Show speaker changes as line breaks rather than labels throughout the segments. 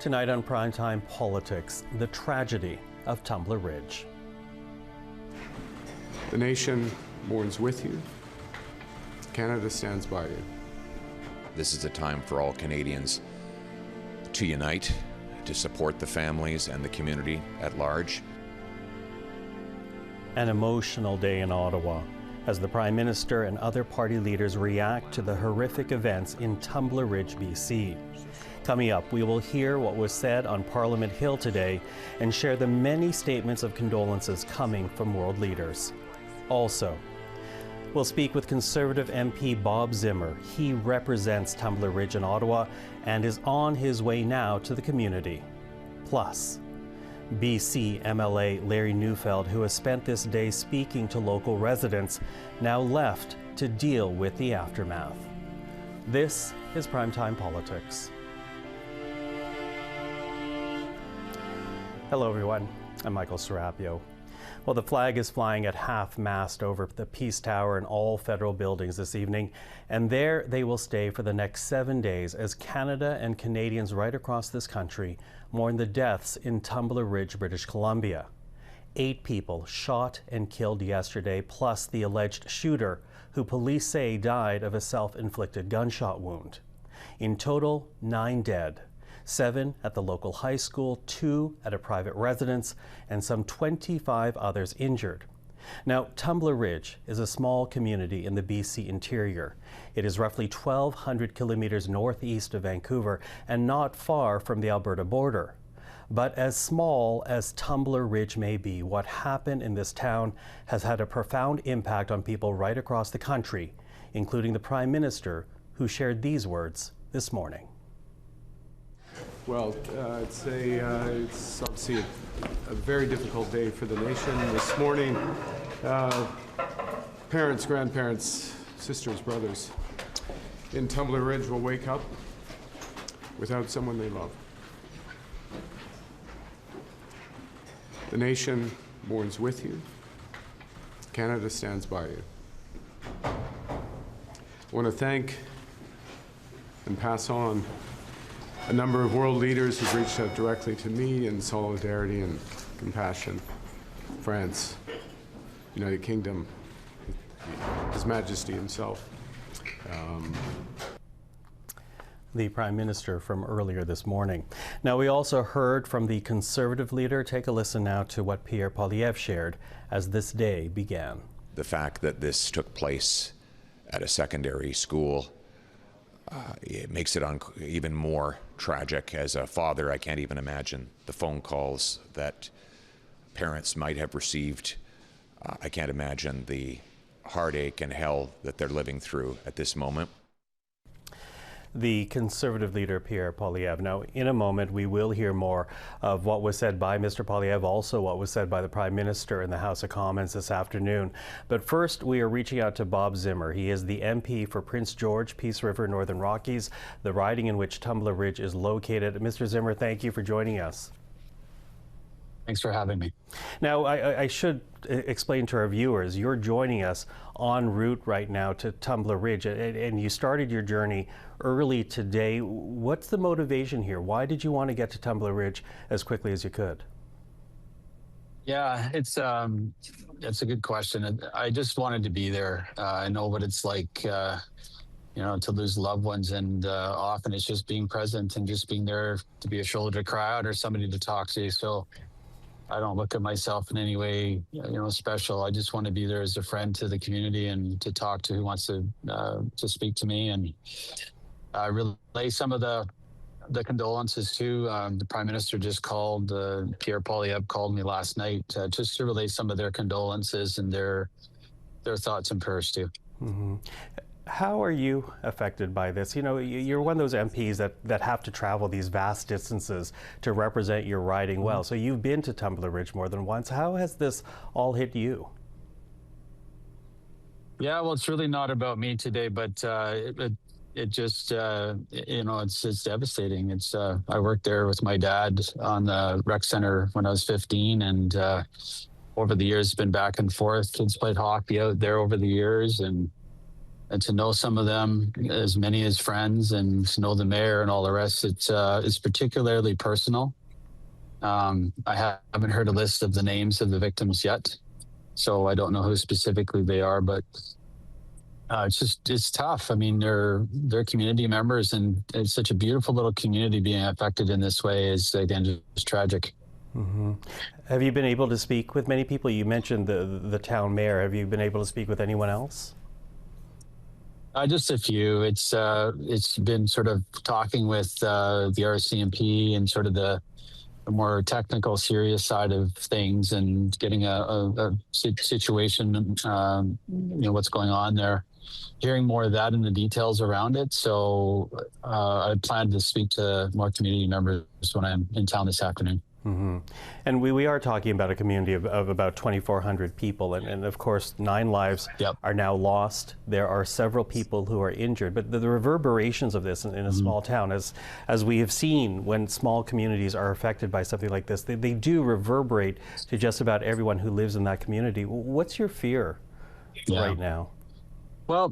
Tonight on Primetime Politics, the tragedy of Tumbler Ridge.
The nation mourns with you. Canada stands by you.
This is a time for all Canadians to unite, to support the families and the community at large.
An emotional day in Ottawa as the Prime Minister and other party leaders react to the horrific events in Tumbler Ridge, BC. Coming up, we will hear what was said on Parliament Hill today and share the many statements of condolences coming from world leaders. Also, we'll speak with Conservative MP Bob Zimmer. He represents Tumbler Ridge in Ottawa and is on his way now to the community. Plus, BC MLA Larry Neufeld, who has spent this day speaking to local residents, now left to deal with the aftermath. This is Primetime Politics. Hello everyone, I'm Michael Serapio. Well, the flag is flying at half-mast over the Peace Tower and all federal buildings this evening, and there they will stay for the next 7 days as Canada and Canadians right across this country mourn the deaths in Tumbler Ridge, British Columbia. 8 people shot and killed yesterday, plus the alleged shooter, who police say died of a self-inflicted gunshot wound. In total, 9 dead. 7 at the local high school, 2 at a private residence, and some 25 others injured. Now, Tumbler Ridge is a small community in the BC interior. It is roughly 1,200 kilometers northeast of Vancouver and not far from the Alberta border. But as small as Tumbler Ridge may be, what happened in this town has had a profound impact on people right across the country, including the Prime Minister, who shared these words this morning.
Well, it's obviously a very difficult day for the nation. This morning, parents, grandparents, sisters, brothers in Tumbler Ridge will wake up without someone they love. The nation mourns with you. Canada stands by you. I want to thank and pass on a number of world leaders who've reached out directly to me in solidarity and compassion. France, United Kingdom, His Majesty himself.
The Prime Minister from earlier this morning. Now, we also heard from the Conservative leader. Take a listen now to what Pierre Poilievre shared as this day began.
The fact that this took place at a secondary school, it makes it even more tragic. As a father, I can't even imagine the phone calls that parents might have received. I can't imagine the heartache and hell that they're living through at this moment.
The Conservative leader, Pierre Poilievre. Now, in a moment, we will hear more of what was said by Mr. Poilievre, also what was said by the Prime Minister in the House of Commons this afternoon. But first, we are reaching out to Bob Zimmer. He is the MP for Prince George, Peace River, Northern Rockies, the riding in which Tumbler Ridge is located. Mr. Zimmer, thank you for joining us.
Thanks for having me.
Now, I should explain to our viewers, you're joining us en route right now to Tumbler Ridge, and you started your journey early today. What's the motivation here? Why did you want to get to Tumbler Ridge as quickly as you could?
Yeah, it's a good question. I just wanted to be there. I know what it's like, to lose loved ones, and often it's just being present and just being there to be a shoulder to cry out or somebody to talk to. So I don't look at myself in any way, special. I just want to be there as a friend to the community and to talk to who wants to speak to me, and relay some of the condolences too. The Prime Minister just called, Pierre Poilievre called me last night just to relay some of their condolences and their thoughts and prayers too.
Mm-hmm. How are you affected by this? You know, you're one of those MPs that have to travel these vast distances to represent your riding well. So you've been to Tumbler Ridge more than once. How has this all hit you?
Yeah, well, it's really not about me today, but it just, it's devastating. It's I worked there with my dad on the rec center when I was 15, and over the years, been back and forth. Kids played hockey out there over the years, and and to know some of them, as many as friends, and to know the mayor and all the rest, it's particularly personal. I haven't heard a list of the names of the victims yet, so I don't know who specifically they are, but it's tough. I mean, they're community members, and it's such a beautiful little community being affected in this way is, again, just tragic.
Mm-hmm. Have you been able to speak with many people? You mentioned the town mayor. Have you been able to speak with anyone else?
Just a few. It's been sort of talking with the RCMP and sort of the more technical, serious side of things, and getting a situation, what's going on there, hearing more of that and the details around it. So I plan to speak to more community members when I'm in town this afternoon.
Mm-hmm. And we are talking about a community of about 2,400 people, and of course 9 lives are now lost. There are several people who are injured, but the reverberations of this in a small town, as we have seen when small communities are affected by something like this, they do reverberate to just about everyone who lives in that community. What's your fear right now?
Well,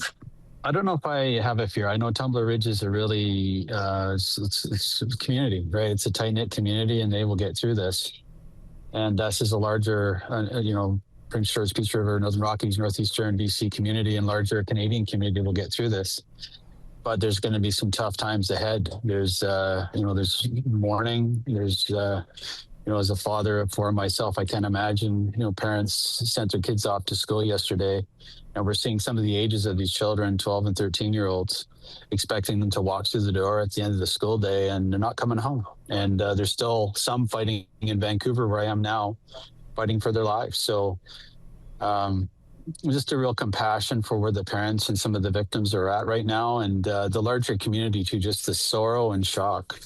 I don't know if I have a fear. I know Tumbler Ridge is a really it's a community, right? It's a tight-knit community, and they will get through this. And this is a larger, Prince George, Peace River, Northern Rockies, Northeastern BC community, and larger Canadian community will get through this. But there's going to be some tough times ahead. There's, there's mourning. There's, as a father of 4 myself, I can't imagine, parents sent their kids off to school yesterday. And we're seeing some of the ages of these children, 12 and 13-year-olds, expecting them to walk through the door at the end of the school day, and they're not coming home. And there's still some fighting in Vancouver, where I am now, fighting for their lives. So just a real compassion for where the parents and some of the victims are at right now, and the larger community too, just the sorrow and shock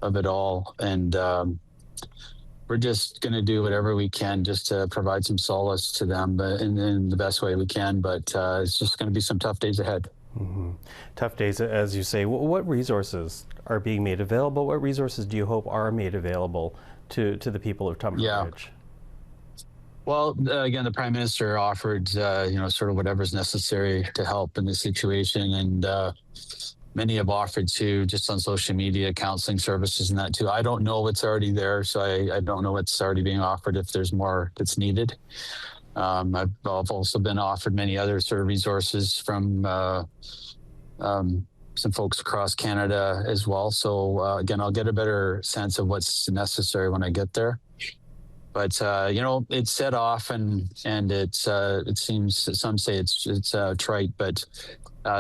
of it all. And we're just going to do whatever we can just to provide some solace to them, but in the best way we can. But it's just going to be some tough days ahead.
Mm-hmm. Tough days, as you say. What resources are being made available? What resources do you hope are made available to the people of Tumbler Ridge?
Well, again, the Prime Minister offered, sort of whatever's necessary to help in this situation, and many have offered to, just on social media, counseling services and that too. I don't know what's already there, so I don't know what's already being offered, if there's more that's needed. I've also been offered many other sort of resources from some folks across Canada as well. So again, I'll get a better sense of what's necessary when I get there. But it's set off, and it's it seems, some say it's trite, but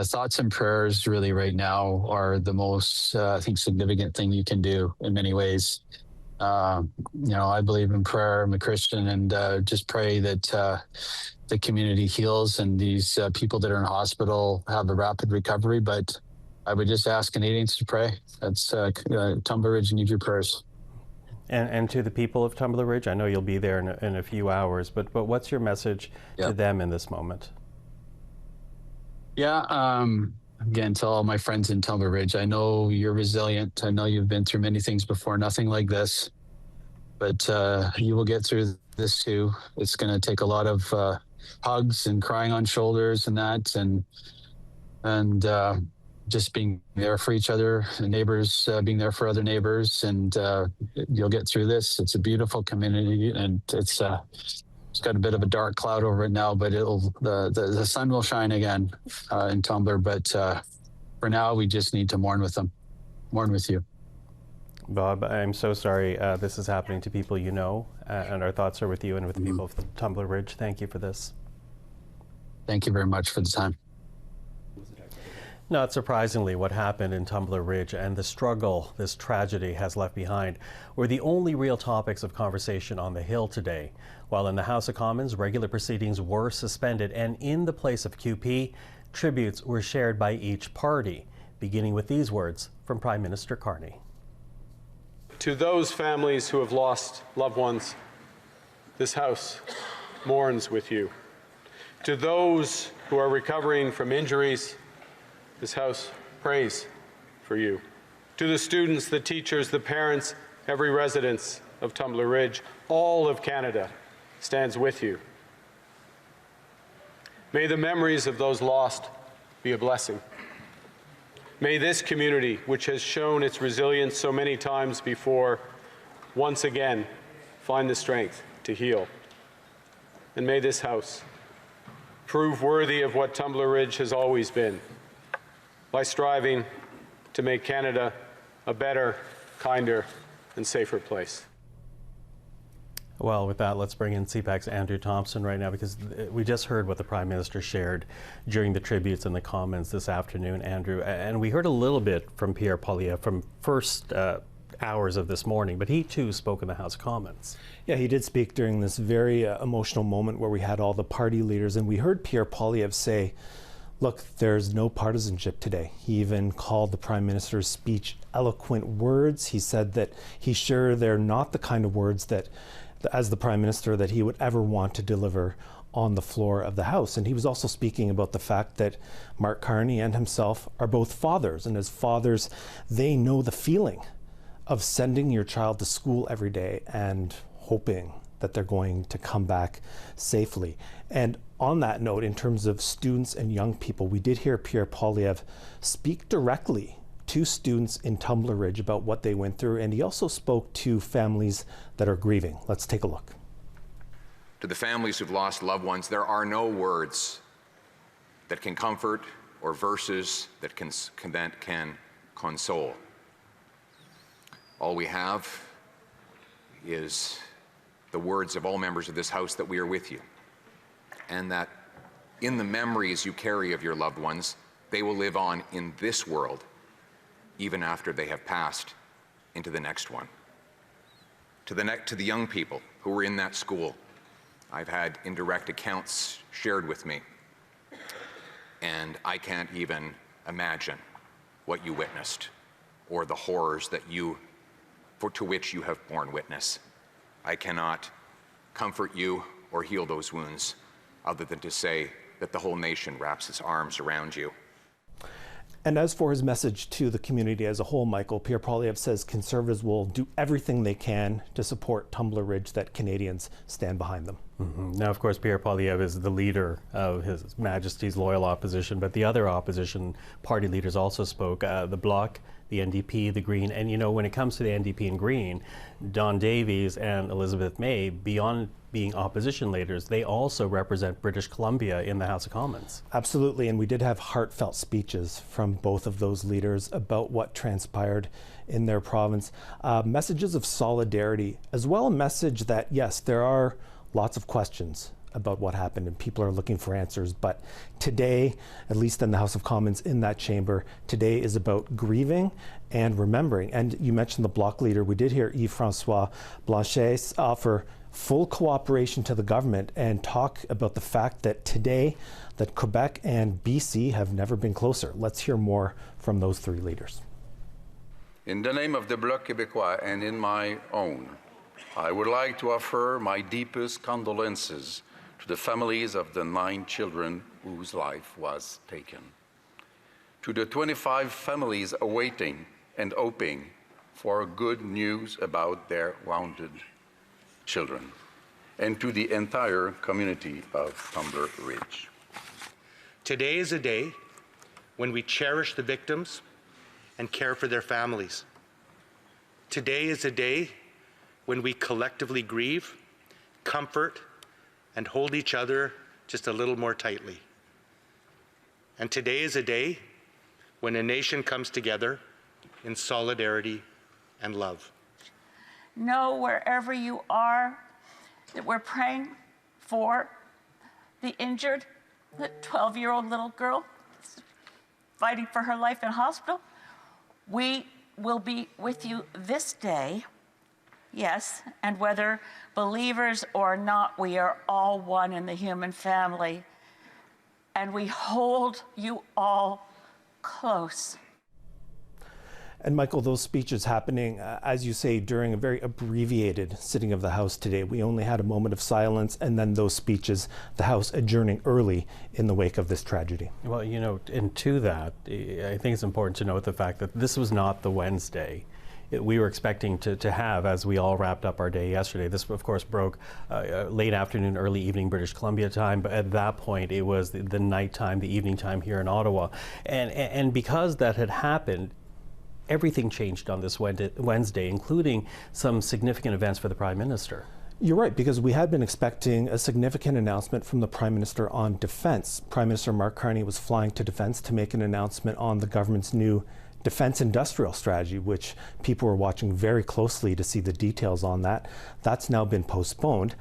thoughts and prayers really right now are the most I think significant thing you can do in many ways. I believe in prayer. I'm a Christian, and just pray that the community heals and these people that are in hospital have a rapid recovery. But I would just ask Canadians to pray. That's Tumbler Ridge, need your prayers.
And to the people of Tumbler Ridge, I know you'll be there in a few hours, but what's your message to them in this moment? Again, to all my friends in Tumbler Ridge, I know you're resilient. I know you've been through many things before, nothing like this, but you will get through this too. It's going to take a lot of hugs and crying on shoulders and that, and just being there for each other, and neighbors being there for other neighbors, and you'll get through this. It's a beautiful community, and it's got a bit of a dark cloud over it now, but the sun will shine again in Tumbler. But for now, we just need to mourn with them, mourn with you. Bob, I'm so sorry this is happening to people you know, and our thoughts are with you and with the people of Tumbler Ridge. Thank you for this.
Thank you very much for the time.
Not surprisingly, what happened in Tumbler Ridge and the struggle this tragedy has left behind were the only real topics of conversation on the Hill today. While in the House of Commons, regular proceedings were suspended, and in the place of QP, tributes were shared by each party, beginning with these words from Prime Minister Carney.
To those families who have lost loved ones, this House mourns with you. To those who are recovering from injuries, this House prays for you. To the students, the teachers, the parents, every resident of Tumbler Ridge, all of Canada stands with you. May the memories of those lost be a blessing. May this community, which has shown its resilience so many times before, once again find the strength to heal. And may this House prove worthy of what Tumbler Ridge has always been, by striving to make Canada a better, kinder, and safer place.
Well, with that, let's bring in CPAC's Andrew Thompson right now, because we just heard what the Prime Minister shared during the tributes and the comments this afternoon, Andrew. And we heard a little bit from Pierre Poilievre from first hours of this morning, but he too spoke in the House of Commons.
Yeah, he did speak during this very emotional moment where we had all the party leaders, and we heard Pierre Poilievre say, look, there's no partisanship today. He even called the Prime Minister's speech eloquent words. He said that he's sure they're not the kind of words that, as the Prime Minister, that he would ever want to deliver on the floor of the House. And he was also speaking about the fact that Mark Carney and himself are both fathers, and as fathers, they know the feeling of sending your child to school every day and hoping that they're going to come back safely. And on that note, in terms of students and young people, we did hear Pierre Poilievre speak directly to students in Tumbler Ridge about what they went through, and he also spoke to families that are grieving. Let's take a look.
To the families who've lost loved ones, there are no words that can comfort or verses that can console. All we have is the words of all members of this House that we are with you, and that in the memories you carry of your loved ones, they will live on in this world even after they have passed into the next one. To the young people who were in that school, I've had indirect accounts shared with me, and I can't even imagine what you witnessed or the horrors that to which you have borne witness. I cannot comfort you or heal those wounds other than to say that the whole nation wraps its arms around you.
And as for his message to the community as a whole, Michael, Pierre Poilievre says Conservatives will do everything they can to support Tumbler Ridge, that Canadians stand behind them.
Now, of course, Pierre Poilievre is the leader of His Majesty's loyal opposition, but the other opposition party leaders also spoke. The Bloc, the NDP, the Green, and you know, when it comes to the NDP and Green, Don Davies and Elizabeth May, beyond being opposition leaders, they also represent British Columbia in the House of Commons.
Absolutely, and we did have heartfelt speeches from both of those leaders about what transpired in their province. Messages of solidarity, as well a message that, yes, there are lots of questions about what happened and people are looking for answers, but today, at least in the House of Commons, in that chamber, today is about grieving and remembering. And you mentioned the Bloc leader. We did hear Yves-François Blanchet offer full cooperation to the government and talk about the fact that today that Quebec and BC have never been closer. Let's hear more from those three leaders.
In the name of the Bloc Québécois and in my own, I would like to offer my deepest condolences to the families of the 9 children whose life was taken, to the 25 families awaiting and hoping for good news about their wounded children, and to the entire community of Tumbler Ridge.
Today is a day when we cherish the victims and care for their families. Today is a day when we collectively grieve, comfort, and hold each other just a little more tightly. And today is a day when a nation comes together in solidarity and love.
Know wherever you are that we're praying for the injured, the 12-year-old little girl fighting for her life in hospital. We will be with you this day, yes, and whether believers or not, we are all one in the human family, and we hold you all close.
And Michael, those speeches happening, as you say, during a very abbreviated sitting of the House today. We only had a moment of silence, and then those speeches, the House adjourning early in the wake of this tragedy.
Well, you know, and to that, I think it's important to note the fact that this was not the Wednesday we were expecting to have as we all wrapped up our day yesterday. This, of course, broke late afternoon, early evening British Columbia time, but at that point it was the nighttime, the evening time here in Ottawa. And because that had happened, everything changed on this Wednesday, including some significant events for the Prime Minister.
You're right, because we had been expecting a significant announcement from the Prime Minister on defense. Prime Minister Mark Carney was flying to defense to make an announcement on the government's new defense industrial strategy, which people were watching very closely to see the details on that. That's now been postponed.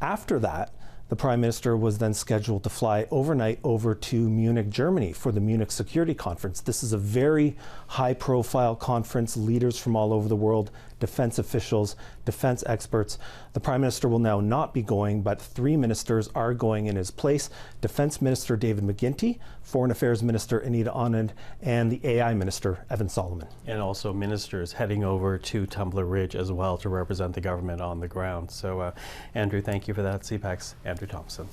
After that, the Prime Minister was then scheduled to fly overnight over to Munich, Germany for the Munich Security Conference. This is a very high-profile conference, leaders from all over the world, defense officials, defense experts. The Prime Minister will now not be going, but 3 ministers are going in his place. Defense Minister David McGuinty, Foreign Affairs Minister Anita Anand, and the AI Minister Evan Solomon.
And also ministers heading over to Tumbler Ridge as well to represent the government on the ground. So, Andrew, thank you for that. CPAC's Andrew Thompson.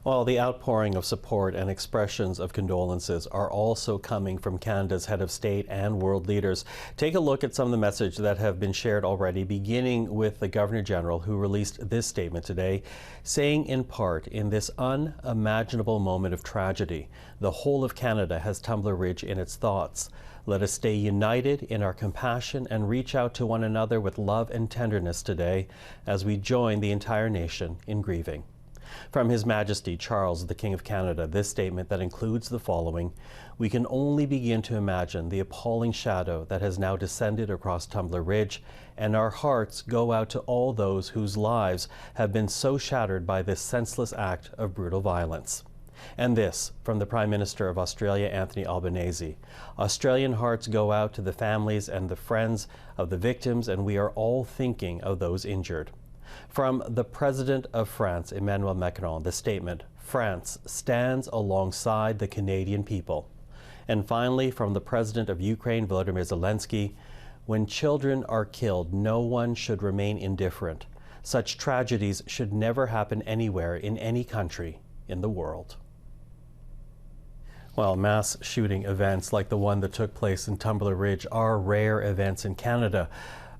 Well, the outpouring of support and expressions of condolences are also coming from Canada's head of state and world leaders. Take a look at some of the messages that have been shared already, beginning with the Governor General, who released this statement today, saying in part, in this unimaginable moment of tragedy, the whole of Canada has Tumbler Ridge in its thoughts. Let us stay united in our compassion and reach out to one another with love and tenderness today as we join the entire nation in grieving. From His Majesty Charles, the King of Canada, this statement that includes the following: we can only begin to imagine the appalling shadow that has now descended across Tumbler Ridge, and our hearts go out to all those whose lives have been so shattered by this senseless act of brutal violence. And this, from the Prime Minister of Australia, Anthony Albanese: Australian hearts go out to the families and the friends of the victims, and we are all thinking of those injured. From the President of France, Emmanuel Macron, the statement: France stands alongside the Canadian people. And finally, from the President of Ukraine, Volodymyr Zelensky: when children are killed, no one should remain indifferent. Such tragedies should never happen anywhere in any country in the world. Well, mass shooting events like the one that took place in Tumbler Ridge are rare events in Canada,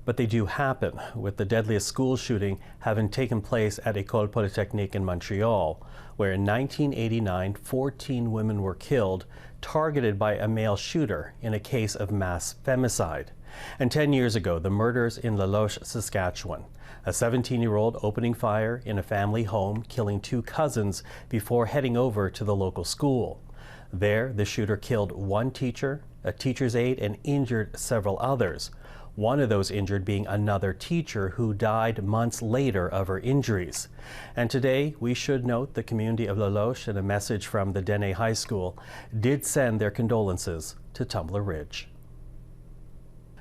but they do happen, with the deadliest school shooting having taken place at École Polytechnique in Montreal, where in 1989, 14 women were killed, targeted by a male shooter in a case of mass femicide. And 10 years ago, the murders in La Loche, Saskatchewan, a 17-year-old opening fire in a family home, killing 2 cousins before heading over to the local school. There, the shooter killed 1 teacher, a teacher's aide, and injured several others. One of those injured being another teacher who died months later of her injuries. And today, we should note the community of La Loche, and a message from the Dene High School did send their condolences to Tumbler Ridge.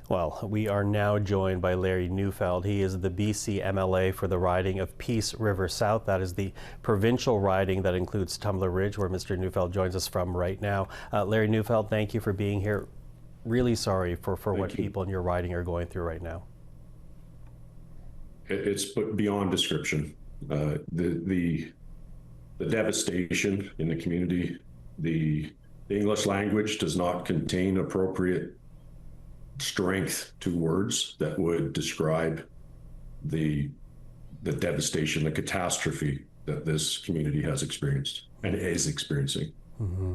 Well, we are now joined by Larry Neufeld. He is the BC MLA for the riding of Peace River South. That is the provincial riding that includes Tumbler Ridge, where Mr. Neufeld joins us from right now. Larry Neufeld, thank you for being here. Really sorry for what people in your riding are going through right now.
It's beyond description. The devastation in the community, the English language does not contain appropriate strength to words that would describe the devastation, the catastrophe that this community has experienced and is experiencing.
Mm-hmm.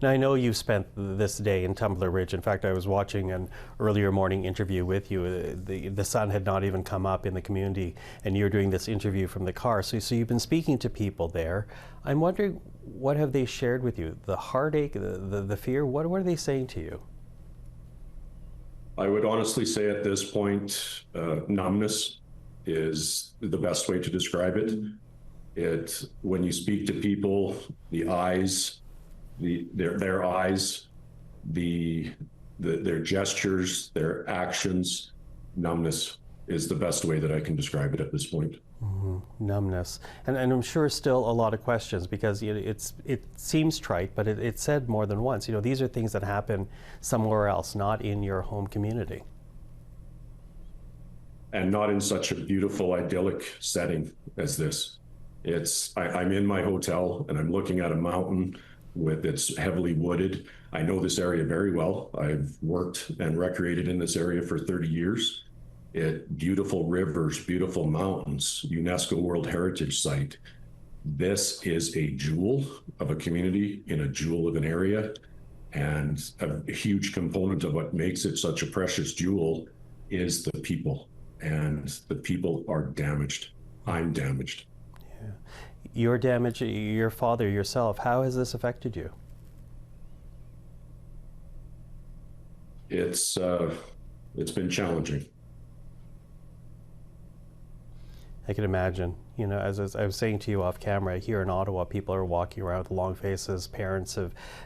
Now, I know you spent this day in Tumbler Ridge. In fact, I was watching an earlier morning interview with you. The sun had not even come up in the community, and you're doing this interview from the car. So you've been speaking to people there. I'm wondering, what have they shared with you? The heartache, the fear, what are they saying to you?
I would honestly say at this point, numbness is the best way to describe it. When you speak to people, the eyes, their eyes, their gestures, their actions, numbness is the best way that I can describe it at this point.
Mm-hmm. Numbness. And I'm sure still a lot of questions, because it seems trite, but it's said more than once. These are things that happen somewhere else, not in your home community.
And not in such a beautiful, idyllic setting as this. I'm in my hotel and I'm looking at a mountain it's heavily wooded. I know this area very well. I've worked and recreated in this area for 30 years. Beautiful rivers, beautiful mountains, UNESCO World Heritage Site. This is a jewel of a community in a jewel of an area. And a huge component of what makes it such a precious jewel is the people. And the people are damaged. I'm damaged.
Yeah. You're damaged, your father, yourself. How has this affected you?
It's been challenging.
I can imagine. You know, as I was saying to you off camera, here in Ottawa, people are walking around with long faces. Parents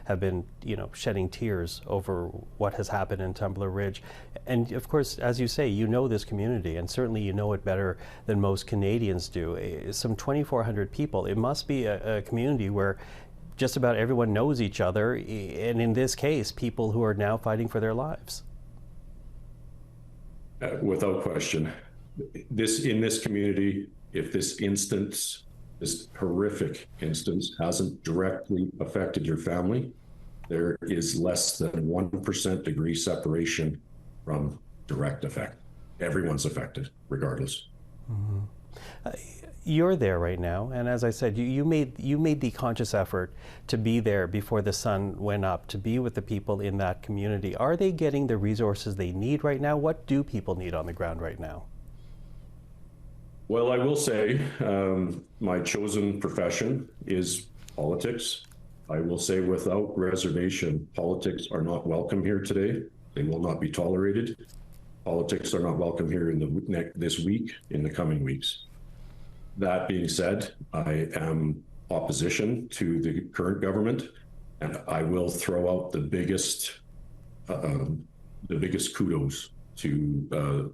have been, you know, shedding tears over what has happened in Tumbler Ridge. And of course, as you say, you know this community, and certainly you know it better than most Canadians do. Some 2,400 people. It must be a community where just about everyone knows each other, and in this case, people who are now fighting for their lives.
Without question. In this community, if this horrific instance hasn't directly affected your family, there is less than 1% degree separation from direct effect. Everyone's affected, regardless.
Mm-hmm. You're there right now, and as I said, you made the conscious effort to be there before the sun went up, to be with the people in that community. Are they getting the resources they need right now? What do people need on the ground right now?
Well, I will say my chosen profession is politics. I will say without reservation, politics are not welcome here today. They will not be tolerated. Politics are not welcome here this week, in the coming weeks. That being said, I am opposition to the current government, and I will throw out the biggest kudos to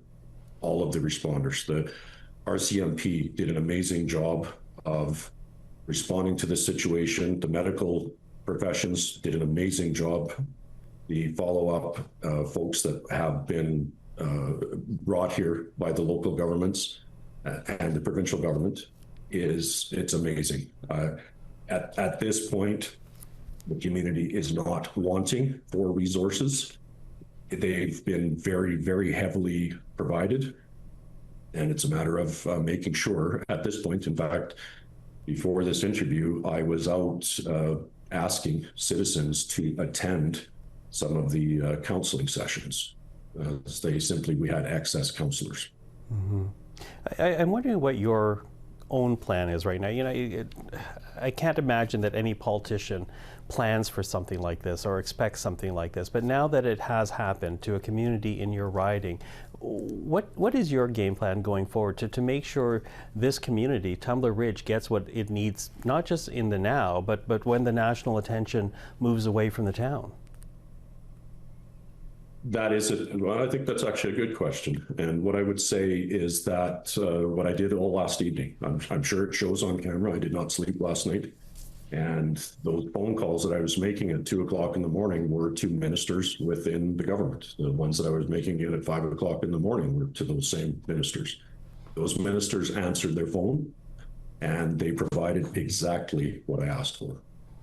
all of the responders. The RCMP did an amazing job of responding to the situation. The medical professions did an amazing job. The follow-up folks that have been brought here by the local governments and the provincial government it's amazing. At this point, the community is not wanting for resources. They've been very, very heavily provided. And it's a matter of making sure at this point. In fact, before this interview, I was out asking citizens to attend some of the counseling sessions. We had excess counselors.
Mm-hmm. I'm wondering what your own plan is right now. You know, I can't imagine that any politician plans for something like this or expects something like this. But now that it has happened to a community in your riding, what is your game plan going forward to make sure this community, Tumbler Ridge, gets what it needs, not just in the now, but when the national attention moves away from the town?
Well, I think that's actually a good question. And what I would say is that what I did all last evening, I'm sure it shows on camera, I did not sleep last night. And those phone calls that I was making at 2 o'clock in the morning were to ministers within the government. The ones that I was making at 5 o'clock in the morning were to those same ministers. Those ministers answered their phone and they provided exactly what I asked for.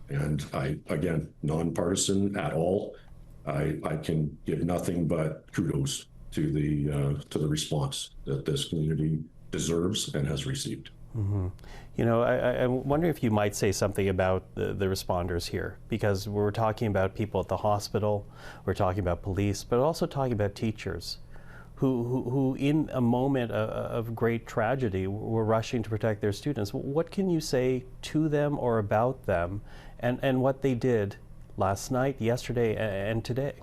And again, nonpartisan at all. I can give nothing but kudos to the response that this community deserves and has received.
Mm-hmm. You know, I wonder if you might say something about the responders here, because we're talking about people at the hospital, we're talking about police, but also talking about teachers who in a moment of great tragedy were rushing to protect their students. What can you say to them or about them and what they did last night, yesterday, and today?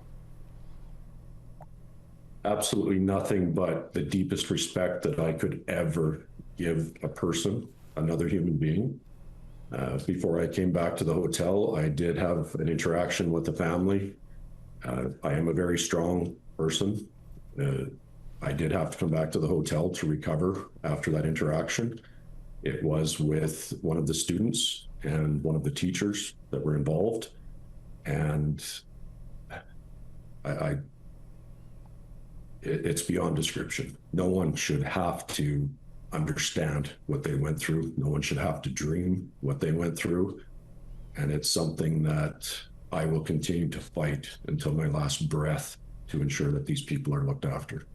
Absolutely nothing but the deepest respect that I could ever give a person, another human being. Before I came back to the hotel, I did have an interaction with the family. I am a very strong person. I did have to come back to the hotel to recover after that interaction. It was with one of the students and one of the teachers that were involved. And it's beyond description. No one should have to understand what they went through. No one should have to dream what they went through. And it's something that I will continue to fight until my last breath to ensure that these people are looked after.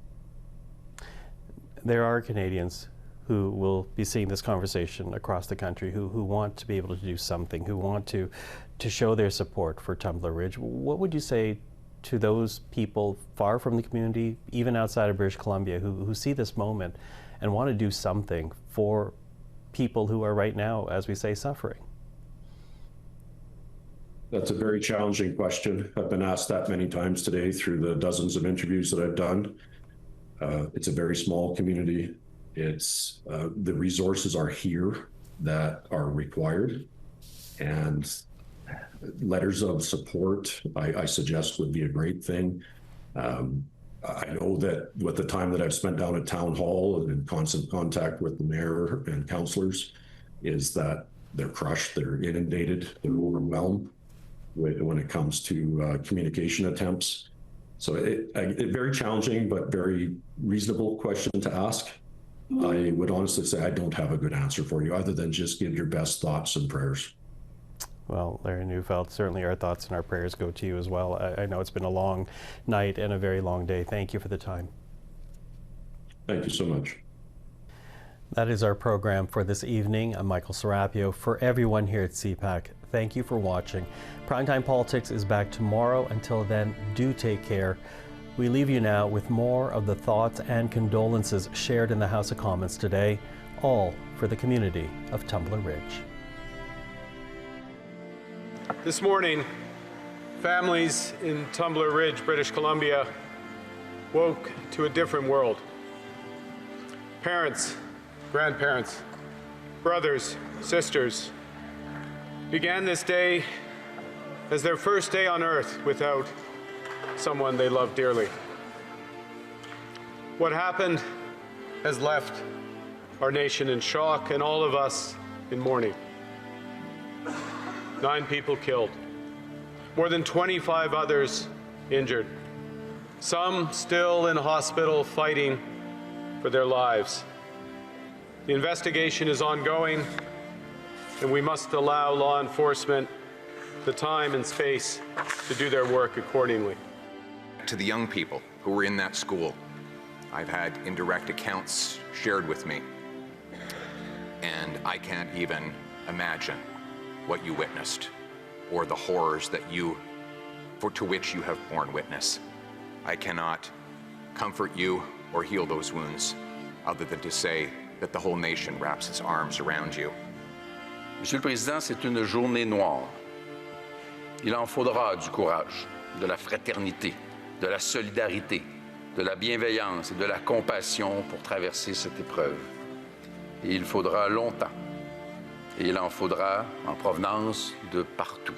There are Canadians who will be seeing this conversation across the country who want to be able to do something, who want to show their support for Tumbler Ridge. What would you say to those people far from the community, even outside of British Columbia, who see this moment and want to do something for people who are right now, as we say, suffering?
That's a very challenging question. I've been asked that many times today through the dozens of interviews that I've done. It's a very small community. It's the resources are here that are required, and letters of support, I suggest, would be a great thing. I know that with the time that I've spent down at Town Hall and in constant contact with the mayor and councillors, is that they're crushed, they're inundated, they're overwhelmed when it comes to communication attempts. So a very challenging but very reasonable question to ask. I would honestly say I don't have a good answer for you other than just give your best thoughts and prayers.
Well, Larry Neufeld, certainly our thoughts and our prayers go to you as well. I know it's been a long night and a very long day. Thank you for the time.
Thank you so much.
That is our program for this evening. I'm Michael Serapio. For everyone here at CPAC, thank you for watching. Primetime Politics is back tomorrow. Until then, do take care. We leave you now with more of the thoughts and condolences shared in the House of Commons today, all for the community of Tumbler Ridge.
This morning, families in Tumbler Ridge, British Columbia, woke to a different world. Parents, grandparents, brothers, sisters began this day as their first day on earth without someone they loved dearly. What happened has left our nation in shock and all of us in mourning. 9 people killed, more than 25 others injured, some still in hospital fighting for their lives. The investigation is ongoing, and we must allow law enforcement the time and space to do their work accordingly.
To the young people who were in that school, I've had indirect accounts shared with me, and I can't even imagine what you witnessed or the horrors that to which you have borne witness. I cannot comfort you or heal those wounds other than to say that the whole nation wraps its arms around you.
Monsieur le Président, c'est une journée noire. Il en faudra du courage, de la fraternité, de la solidarité, de la bienveillance et de la compassion pour traverser cette épreuve. Et il faudra longtemps. Et il en faudra en provenance de partout.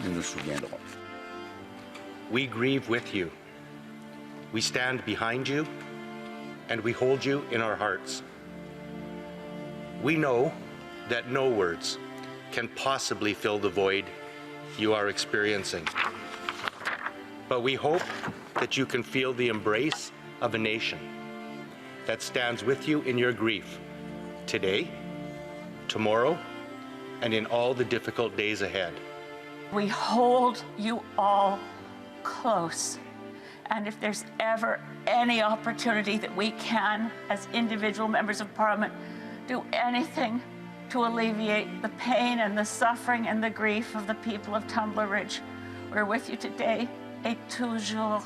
Nous nous souviendrons.
We grieve with you. We stand behind you, and we hold you in our hearts. We know that no words can possibly fill the void you are experiencing. But we hope that you can feel the embrace of a nation that stands with you in your grief today, tomorrow, and in all the difficult days ahead.
We hold you all close. And if there's ever any opportunity that we can, as individual members of Parliament, do anything to alleviate the pain and the suffering and the grief of the people of Tumbler Ridge, we're with you today et toujours.